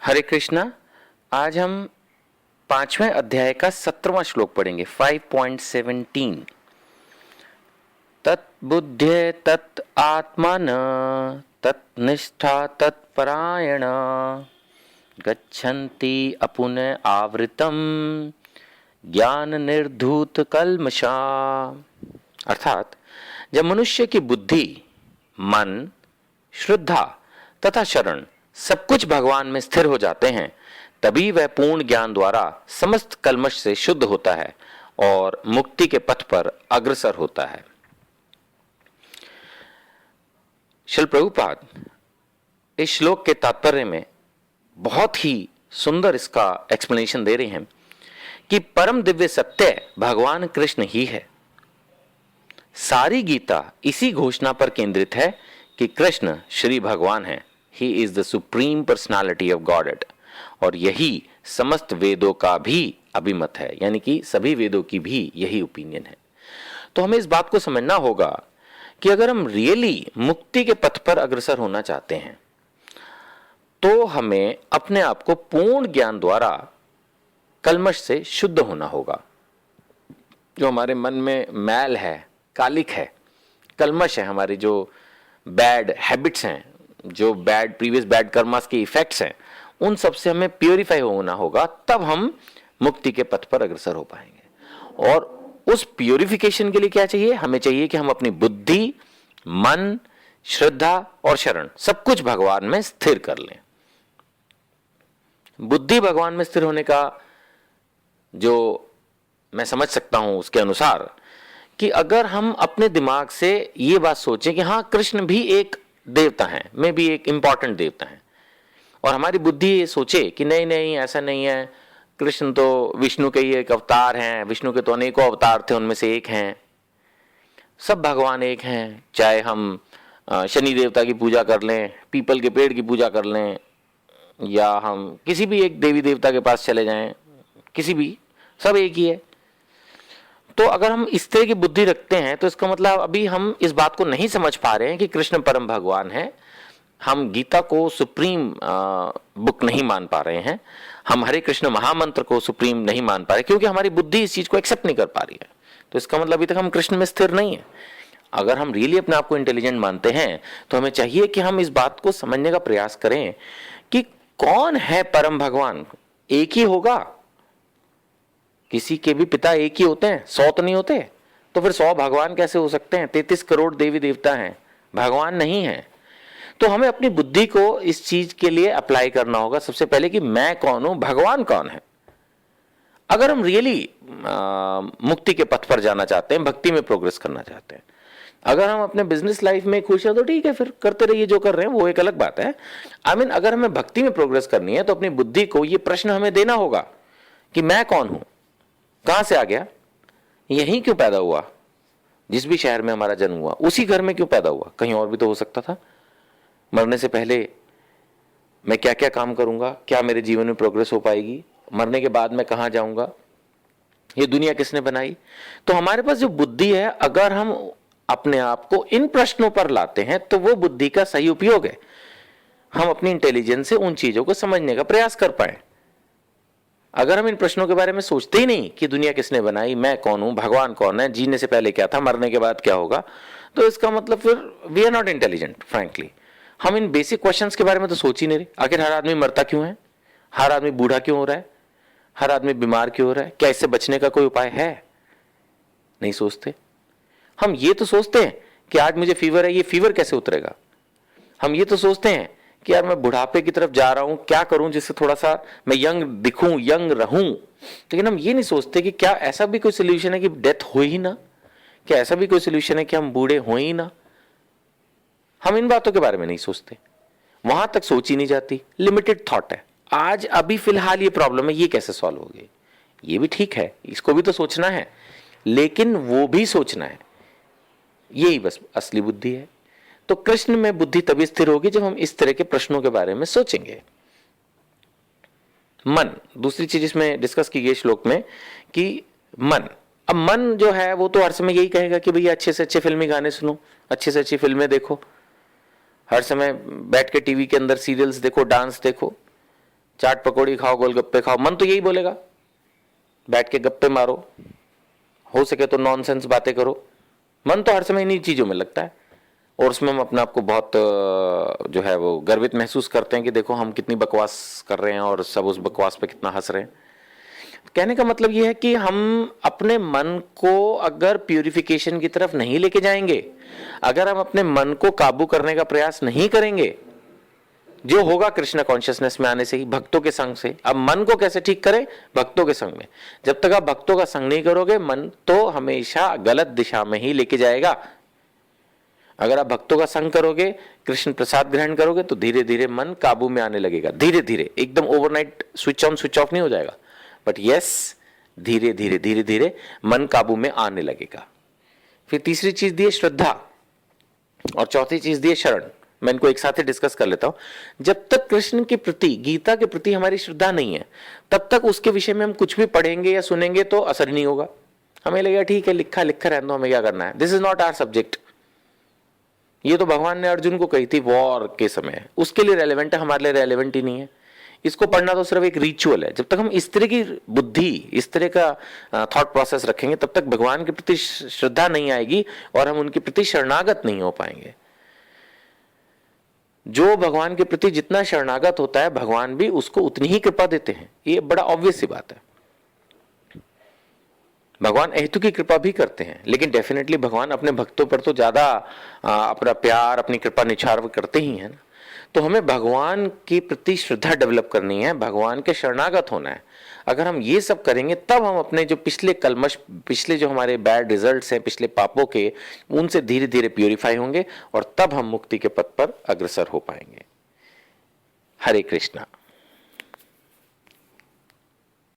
हरे कृष्णा। आज हम 5वें अध्याय का 17वां श्लोक पढ़ेंगे। 5.17 तत्बुद्धे तत् आत्मन तत्निष्ठा तत्परायण गच्छन्ति अपुने आवृतम ज्ञान निर्धूत कल्मषा। अर्थात जब मनुष्य की बुद्धि, मन, श्रद्धा तथा शरण सब कुछ भगवान में स्थिर हो जाते हैं, तभी वह पूर्ण ज्ञान द्वारा समस्त कल्मश से शुद्ध होता है और मुक्ति के पथ पर अग्रसर होता है। श्रील प्रभुपाद इस श्लोक के तात्पर्य में बहुत ही सुंदर इसका एक्सप्लेनेशन दे रहे हैं कि परम दिव्य सत्य भगवान कृष्ण ही है। सारी गीता इसी घोषणा पर केंद्रित है कि कृष्ण श्री भगवान है। He is the supreme personality of God. और यही समस्त वेदों का भी अभिमत है, यानी कि सभी वेदों की भी यही ओपिनियन है। तो हमें इस बात को समझना होगा कि अगर हम रियली मुक्ति के पथ पर अग्रसर होना चाहते हैं तो हमें अपने आप को पूर्ण ज्ञान द्वारा कल्मश से शुद्ध होना होगा। जो हमारे मन में मैल है, कालिक है, कल्मश है, हमारी जो बैड हैबिट्स हैं, जो प्रीवियस बैड कर्मास के इफेक्ट्स हैं, उन सब से हमें प्योरीफाई होना होगा, तब हम मुक्ति के पथ पर अग्रसर हो पाएंगे। और उस प्योरिफिकेशन के लिए क्या चाहिए? हमें चाहिए कि हम अपनी बुद्धि, मन, श्रद्धा और शरण सब कुछ भगवान में स्थिर कर लें। बुद्धि भगवान में स्थिर होने का जो मैं समझ सकता हूं उसके अनुसार कि अगर हम अपने दिमाग से ये बात सोचें कि हाँ, कृष्ण भी एक देवता हैं, मैं भी एक इंपॉर्टेंट देवता हैं, और हमारी बुद्धि ये सोचे कि नहीं नहीं ऐसा नहीं है, कृष्ण तो विष्णु के ही एक अवतार हैं, विष्णु के तो अनेकों अवतार थे, उनमें से एक हैं, सब भगवान एक हैं। चाहे हम शनि देवता की पूजा कर लें, पीपल के पेड़ की पूजा कर लें, या हम किसी भी एक देवी देवता के पास चले जाएं, किसी भी, सब एक ही है। तो अगर हम इस तरह की बुद्धि रखते हैं तो इसका मतलब अभी हम इस बात को नहीं समझ पा रहे हैं कि कृष्ण परम भगवान है। हम गीता को सुप्रीम बुक नहीं मान पा रहे हैं, हम हरे कृष्ण महामंत्र को सुप्रीम नहीं मान पा रहे, क्योंकि हमारी बुद्धि इस चीज को एक्सेप्ट नहीं कर पा रही है। तो इसका मतलब अभी तक हम कृष्ण में स्थिर नहीं है। अगर हम रियली अपने आप को इंटेलिजेंट मानते हैं तो हमें चाहिए कि हम इस बात को समझने का प्रयास करें कि कौन है परम भगवान। एक ही होगा? किसी के भी पिता एक ही होते हैं, 100 तो नहीं होते। तो फिर 100 भगवान कैसे हो सकते हैं? 33 करोड़ देवी देवता हैं, भगवान नहीं है। तो हमें अपनी बुद्धि को इस चीज के लिए अप्लाई करना होगा सबसे पहले कि मैं कौन हूं, भगवान कौन है। अगर हम रियली मुक्ति के पथ पर जाना चाहते हैं, भक्ति में प्रोग्रेस करना चाहते हैं, अगर हम अपने बिजनेस लाइफ में खुश हैं तो ठीक है, फिर करते रहिए, जो कर रहे हैं वो एक अलग बात है। अगर हमें भक्ति में प्रोग्रेस करनी है तो अपनी बुद्धि को ये प्रश्न हमें देना होगा कि मैं कौन हूं, कहां से आ गया, यहीं क्यों पैदा हुआ, जिस भी शहर में हमारा जन्म हुआ उसी घर में क्यों पैदा हुआ, कहीं और भी तो हो सकता था। मरने से पहले मैं क्या क्या काम करूंगा, क्या मेरे जीवन में प्रोग्रेस हो पाएगी, मरने के बाद मैं कहां जाऊंगा, ये दुनिया किसने बनाई। तो हमारे पास जो बुद्धि है, अगर हम अपने आप को इन प्रश्नों पर लाते हैं तो वो बुद्धि का सही उपयोग है। हम अपनी इंटेलिजेंस से उन चीजों को समझने का प्रयास कर पाए। अगर हम इन प्रश्नों के बारे में सोचते ही नहीं कि दुनिया किसने बनाई, मैं कौन हूं, भगवान कौन है, जीने से पहले क्या था, मरने के बाद क्या होगा, तो इसका मतलब फिर we are not intelligent. Frankly हम इन बेसिक क्वेश्चंस के बारे में तो सोच ही नहीं रहे। आखिर हर आदमी मरता क्यों है, हर आदमी बूढ़ा क्यों हो रहा है, हर आदमी बीमार क्यों हो रहा है, क्या इससे बचने का कोई उपाय है? नहीं सोचते। हम ये तो सोचते हैं कि आज मुझे फीवर है, ये फीवर कैसे उतरेगा। हम ये तो सोचते हैं कि यार मैं बुढ़ापे की तरफ जा रहा हूं, क्या करूं जिससे थोड़ा सा मैं यंग दिखूं, यंग रहूं। लेकिन हम ये नहीं सोचते कि क्या ऐसा भी कोई सोल्यूशन है कि डेथ हो ही ना, क्या ऐसा भी कोई सोल्यूशन है कि हम बूढ़े हो ही ना। हम इन बातों के बारे में नहीं सोचते, वहां तक सोच ही नहीं जाती। लिमिटेड थॉट है, आज अभी फिलहाल ये प्रॉब्लम है, ये कैसे सॉल्व होगी। ये भी ठीक है, इसको भी तो सोचना है, लेकिन वो भी सोचना है, यही बस असली बुद्धि है। तो कृष्ण में बुद्धि तभी स्थिर होगी जब हम इस तरह के प्रश्नों के बारे में सोचेंगे। मन, दूसरी चीज इसमें डिस्कस की गई श्लोक में कि मन, अब मन जो है वो तो हर समय यही कहेगा कि भैया अच्छे से अच्छे फिल्मी गाने सुनो, अच्छे से अच्छी फिल्में देखो, हर समय बैठ के टीवी के अंदर सीरियल्स देखो, डांस देखो। चाट पकौड़ी खाओ, गोलगप्पे खाओ, मन तो यही बोलेगा, बैठ के गप्पे मारो, हो सके तो नॉनसेंस बातें करो, मन तो हर समय इन्हीं चीजों में लगता है। और उसमें हम अपने आप को बहुत जो है वो गर्वित महसूस करते हैं कि देखो हम कितनी बकवास कर रहे हैं और सब उस बकवास पे कितना हंस रहे हैं। कहने का मतलब यह है कि हम अपने मन को अगर प्यूरिफिकेशन की तरफ नहीं लेके जाएंगे, अगर हम अपने मन को काबू करने का प्रयास नहीं करेंगे, जो होगा कृष्ण कॉन्शियसनेस में आने से ही, भक्तों के संग से। अब मन को कैसे ठीक करें? भक्तों के संग में। जब तक आप भक्तों का संग नहीं करोगे, मन तो हमेशा गलत दिशा में ही लेके जाएगा। अगर आप भक्तों का संग करोगे, कृष्ण प्रसाद ग्रहण करोगे, तो धीरे धीरे मन काबू में आने लगेगा। धीरे धीरे, एकदम overnight switch on switch off नहीं हो जाएगा, बट यस, धीरे धीरे धीरे धीरे मन काबू में आने लगेगा। फिर तीसरी चीज दी है श्रद्धा, और चौथी चीज दी है शरण। मैं इनको एक साथ ही डिस्कस कर लेता हूं। जब तक कृष्ण के प्रति, गीता के प्रति हमारी श्रद्धा नहीं है, तब तक उसके विषय में हम कुछ भी पढ़ेंगे या सुनेंगे तो असर नहीं होगा। हमें लगेगा ठीक है, लिखा लिखा रहने दो, हमें क्या करना है, this is not our subject. ये तो भगवान ने अर्जुन को कही थी वॉर के समय, उसके लिए रेलेवेंट है, हमारे लिए रेलेवेंट ही नहीं है। इसको पढ़ना तो सिर्फ एक रिचुअल है। जब तक हम इस तरह की बुद्धि, इस तरह का थॉट प्रोसेस रखेंगे, तब तक भगवान के प्रति श्रद्धा नहीं आएगी और हम उनके प्रति शरणागत नहीं हो पाएंगे। जो भगवान के प्रति जितना शरणागत होता है, भगवान भी उसको उतनी ही कृपा देते हैं। ये बड़ा ऑब्वियस सी बात है। भगवान अहेतु की कृपा भी करते हैं, लेकिन डेफिनेटली भगवान अपने भक्तों पर तो ज्यादा अपना प्यार, अपनी कृपा निछावर करते ही है ना। तो हमें भगवान के प्रति श्रद्धा डेवलप करनी है, भगवान के शरणागत होना है। अगर हम ये सब करेंगे, तब हम अपने जो पिछले कलमश, पिछले जो हमारे बैड रिजल्ट्स हैं, पिछले पापों के, उनसे धीरे धीरे प्यूरिफाई होंगे और तब हम मुक्ति के पथ पर अग्रसर हो पाएंगे। हरे कृष्णा।